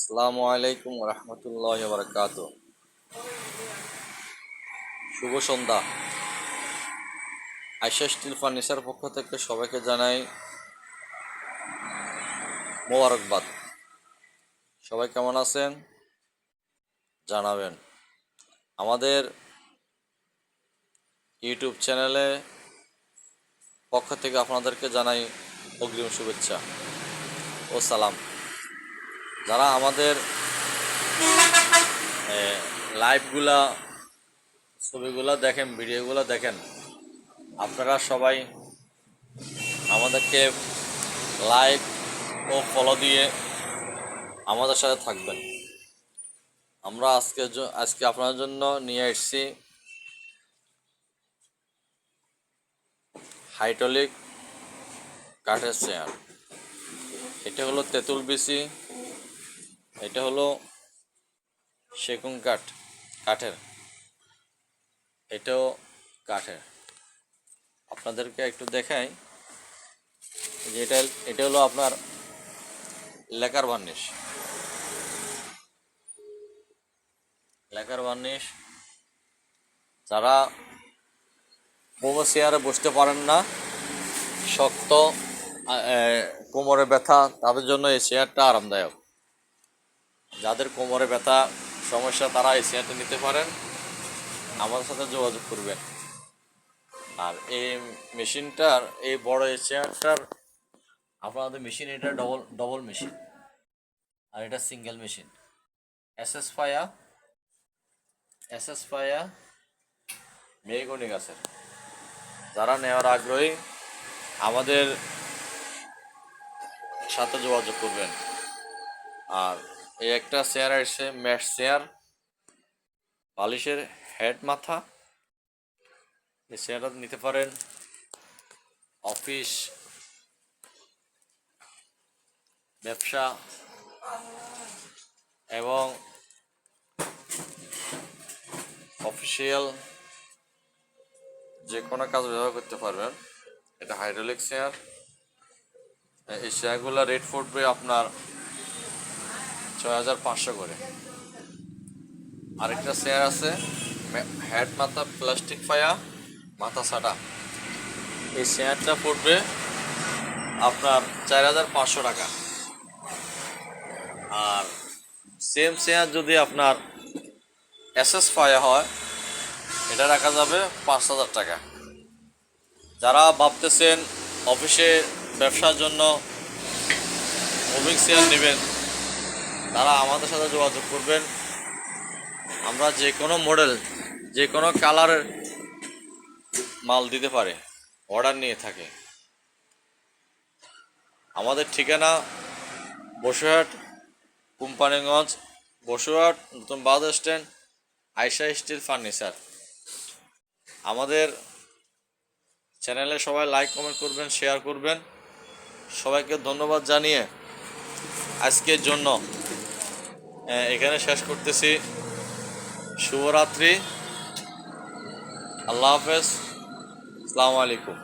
আসসালামু আলাইকুম রহমতুল্লাহ বারকাত। শুভ সন্ধ্যা। Ayesha steel furniture পক্ষ থেকে সবাইকে জানাই মোবারকবাদ। সবাই কেমন আছেন জানাবেন। আমাদের ইউটিউব চ্যানেলে পক্ষ থেকে আপনাদেরকে জানাই অগ্রিম শুভেচ্ছা ও সালাম। যারা আমাদের লাইভগুলা, ছবিগুলো দেখেন, ভিডিওগুলো দেখেন, আপনারা সবাই আমাদেরকে লাইক ও ফলো দিয়ে আমাদের সাথে থাকবেন। আমরা আজকে আপনার জন্য নিয়ে এসেছি হাইড্রোলিক কাঠের চেয়ার। এটা হলো তেঁতুল বিচি, এটা হলো সেগুন কাঠের, এটাও কাঠের। আপনাদেরকে একটু দেখাই যে এটা হলো আপনার লেকার বার্নিশ। যারা মোমো চেয়ারে বসতে পারেন না, শক্ত কোমরে ব্যথা, তাদের জন্য এই চেয়ারটা আরামদায়ক। যাদের কোমরে ব্যথা সমস্যা তারা এই চেয়ারটা নিতে পারেন, আমাদের সাথে যোগাযোগ করবেন। আর এই মেশিনটার, এই বড় এই চেয়ারটার আপনাদের মেশিন, এটা ডবল মেশিন, আর এটা সিঙ্গেল মেশিন। এসএস ফায়া মেহগনি গাছের। যারা নেওয়ার আগ্রহী আমাদের সাথে যোগাযোগ করবেন। আর এই একটা চেয়ার আসছে ম্যাট চেয়ার, বালিশের হেড মাথা। এই চেয়ারটা নিতে পারেন অফিস, ব্যবসা এবং অফিসিয়াল যে কোনো কাজ ব্যবহার করতে পারবেন। এটা হাইড্রোলিক চেয়ার। এই চেয়ারগুলো রেট পড়বে আপনার 6500 করে। আরেকটা চেয়ার আছে হেড মাথা প্লাস্টিক ফায়া মাথা ছাটা। এই চেয়ারটা পড়বে আপনার 4500 টাকা। আর সেম চেয়ার যদি আপনার এসএস ফায়া হয়, এটা রাখা যাবে 5000 টাকা। যারা ভাবতেছেন অফিসে ব্যবসার জন্য মুভিং চেয়ার নেবেন, তারা আমাদের সাথে যোগাযোগ করবেন। আমরা যে কোনো মডেল, যে কোনো কালারের মাল দিতে পারে, অর্ডার নিয়ে থাকে। আমাদের ঠিকানা বসুরহাট, কোম্পানিগঞ্জ, বসুরহাট নতুন bus stand, Ayesha steel furniture. আমাদের চ্যানেলে সবাই লাইক কমেন্ট করবেন, শেয়ার করবেন। সবাইকে ধন্যবাদ জানিয়ে আজকের জন্য এখানে শেষ করতেছি। শুভরাত্রি, আল্লাহ হাফেজ, আসসালামু আলাইকুম।